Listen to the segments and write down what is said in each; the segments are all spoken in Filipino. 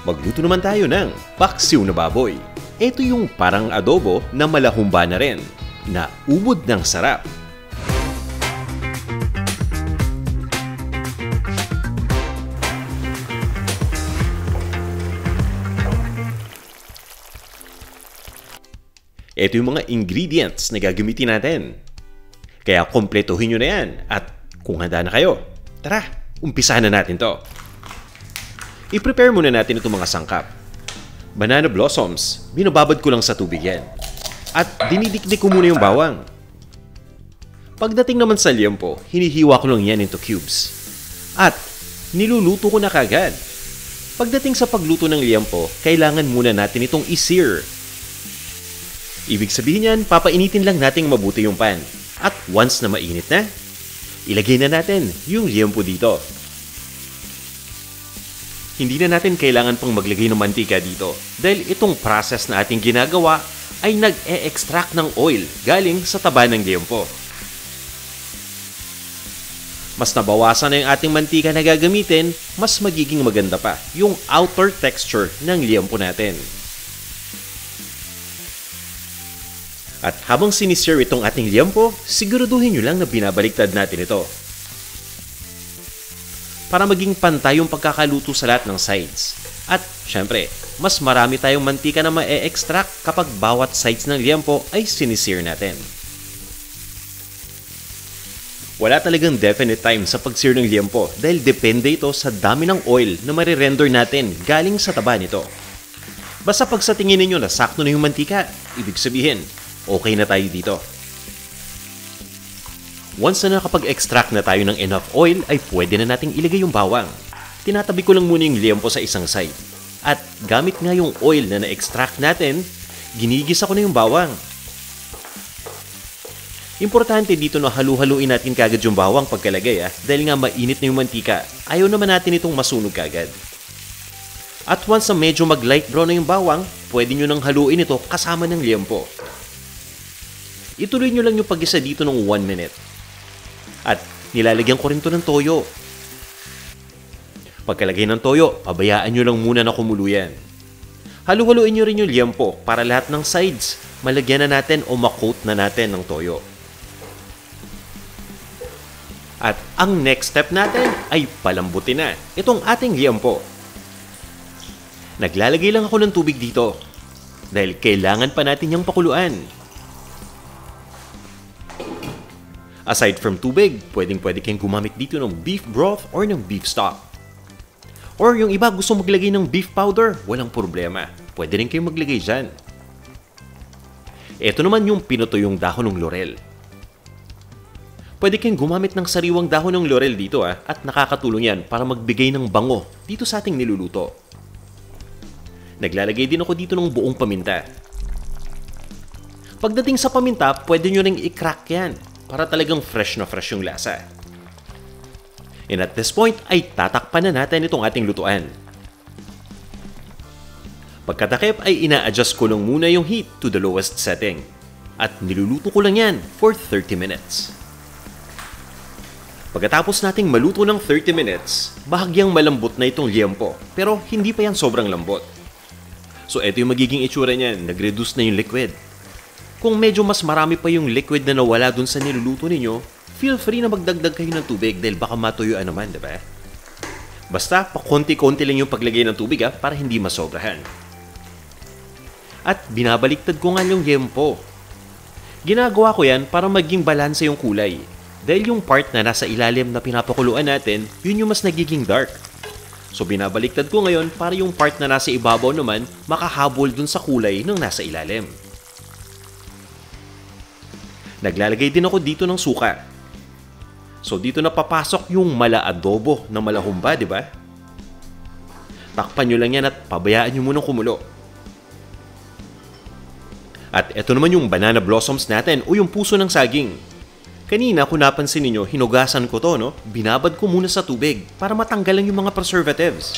Magluto naman tayo ng paksiw na baboy. Ito yung parang adobo na malahumba na rin, na ubod ng sarap. Ito yung mga ingredients na gagamitin natin. Kaya kompletuhin nyo na yan at kung handa na kayo, tara, umpisahan na natin to. I-prepare muna natin itong mga sangkap. Banana blossoms, binababad ko lang sa tubig yan. At dinidikdik ko muna yung bawang. Pagdating naman sa liempo, hinihiwa ko lang yan into cubes. At niluluto ko na kagad. Pagdating sa pagluto ng liempo, kailangan muna natin itong i-sear. Ibig sabihin yan, papainitin lang nating mabuti yung pan. At once na mainit na, ilagay na natin yung liempo dito. Hindi na natin kailangan pang maglagay ng mantika dito dahil itong process na ating ginagawa ay nag-e-extract ng oil galing sa taba ng liempo. Mas nabawasan na yung ating mantika na gagamitin, mas magiging maganda pa yung outer texture ng liempo natin. At habang sinisir itong ating liempo, siguraduhin nyo lang na binabaliktad natin ito. Para maging pantay yung pagkakaluto sa lahat ng sides. At syempre, mas marami tayong mantika na ma-e-extract kapag bawat sides ng liempo ay sinisir natin. Wala talagang definite time sa pag-sear ng liempo dahil depende ito sa dami ng oil na marirender natin galing sa taba nito. Basta pag sa tingin ninyo na sakto na yung mantika, ibig sabihin, okay na tayo dito. Once na nakapag-extract na tayo ng enough oil, ay pwede na nating ilagay yung bawang. Tinatabi ko lang muna yung liempo sa isang side. At gamit nga yung oil na na-extract natin, ginigisa ko na yung bawang. Importante dito na halu-haluin natin kagad yung bawang pagkalagay dahil nga mainit na yung mantika. Ayaw naman natin itong masunog kagad. At once na medyo mag-light brown na yung bawang, pwede nyo nang haluin ito kasama ng liempo. Ituloy nyo lang yung pag-isa dito ng 1 minute. At nilalagyan ko rin to ng toyo. Pagkalagay ng toyo, pabayaan nyo lang muna na kumulo yan. Halu-haluin nyo rin yung liempo para lahat ng sides malagyan na natin o makoat na natin ng toyo. At ang next step natin ay palambutin na itong ating liempo. Naglalagay lang ako ng tubig dito dahil kailangan pa natin yung pakuluan. Aside from tubig, pwedeng-pwede kayong gumamit dito ng beef broth or ng beef stock. Or yung iba gusto maglagay ng beef powder, walang problema. Pwede rin kayong maglagay dyan. Ito naman yung pinutuyong dahon ng laurel. Pwede kayong gumamit ng sariwang dahon ng laurel dito at nakakatulong yan para magbigay ng bango dito sa ating niluluto. Naglalagay din ako dito ng buong paminta. Pagdating sa paminta, pwede nyo ring i-crack yan para talagang fresh na fresh yung lasa. And at this point ay tatakpan na natin itong ating lutuan. Pagkatakip ay ina-adjust ko lang muna yung heat to the lowest setting. At niluluto ko lang yan for 30 minutes. Pagkatapos nating maluto ng 30 minutes, bahagyang malambot na itong liempo, pero hindi pa yan sobrang lambot. So ito yung magiging itsura niyan, nag-reduce na yung liquid. Kung medyo mas marami pa yung liquid na nawala dun sa niluluto ninyo, feel free na magdagdag kayo ng tubig dahil baka matuyuan naman, diba? Basta, pakonti-konti lang yung paglagay ng tubig para hindi masobrahan. At binabaliktad ko nga yung liempo. Ginagawa ko yan para maging balanse yung kulay. Dahil yung part na nasa ilalim na pinapakuluan natin, yun yung mas nagiging dark. So binabaliktad ko ngayon para yung part na nasa ibabaw naman makahabol dun sa kulay ng nasa ilalim. Naglalagay din ako dito ng suka. So dito na papasok yung mala-adobo na malahumba, di ba? Takpan nyo lang yan at pabayaan nyo munang kumulo. At eto naman yung banana blossoms natin o yung puso ng saging. Kanina kung napansin ninyo, hinugasan ko to, no? Binabad ko muna sa tubig para matanggalan yung mga preservatives.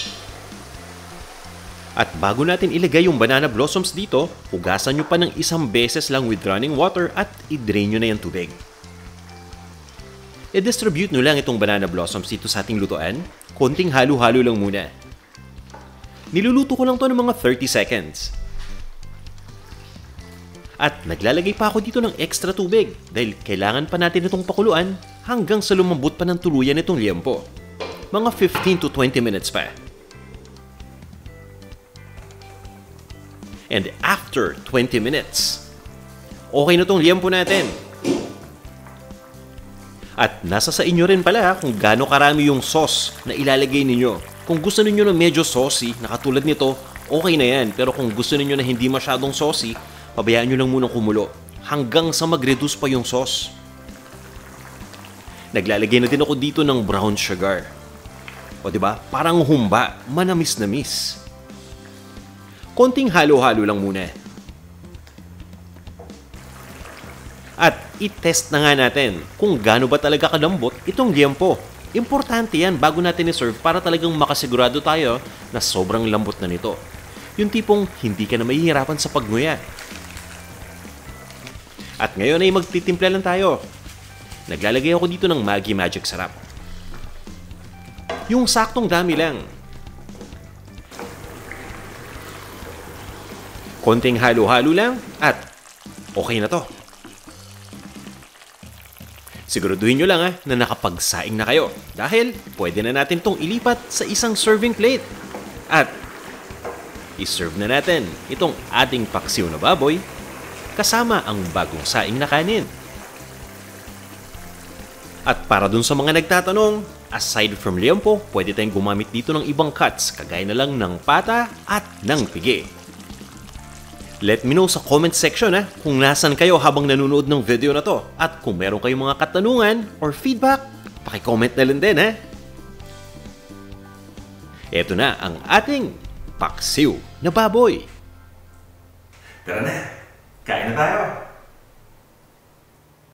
At bago natin ilagay yung banana blossoms dito, hugasan nyo pa ng isang beses lang with running water at i-drain nyo na yung tubig. I-distribute nyo lang itong banana blossoms dito sa ating lutuan. Konting halo-halo lang muna. Niluluto ko lang to ng mga 30 seconds. At naglalagay pa ako dito ng extra tubig dahil kailangan pa natin itong pakuluan hanggang sa lumambot pa ng tuluyan itong liempo. Mga 15 to 20 minutes pa. And after 20 minutes, okay na itong liempo natin. At nasa sa inyo rin pala kung gaano karami yung sauce na ilalagay ninyo. Kung gusto niyo na medyo saucy, na katulad nito, okay na yan. Pero kung gusto niyo na hindi masyadong saucy, pabayaan nyo lang munang kumulo hanggang sa mag-reduce pa yung sauce. Naglalagay na din ako dito ng brown sugar. O diba? Parang humba, manamis-namis. Konting halo-halo lang muna. At i-test na nga natin kung gaano ba talaga kalambot itong liempo. Importante yan bago natin i-serve para talagang makasigurado tayo na sobrang lambot na nito. Yung tipong hindi ka na mahihirapan sa pagnguya. At ngayon ay magtitimpla lang tayo. Naglalagay ako dito ng Maggi Magic Sarap. Yung saktong dami lang. Konting halo-halo lang at okay na to. Siguraduhin nyo lang na nakapagsaing na kayo dahil pwede na natin tong ilipat sa isang serving plate. At iserve na natin itong ating paksiw na baboy kasama ang bagong saing na kanin. At para dun sa mga nagtatanong, aside from liempo, pwede tayong gumamit dito ng ibang cuts kagaya na lang ng pata at ng pigi. Let me know sa comment section kung nasan kayo habang nanonood ng video na to. At kung meron kayong mga katanungan or feedback, paki-comment na lang din Ito na ang ating paksiw na baboy. Tara na, kain na tayo!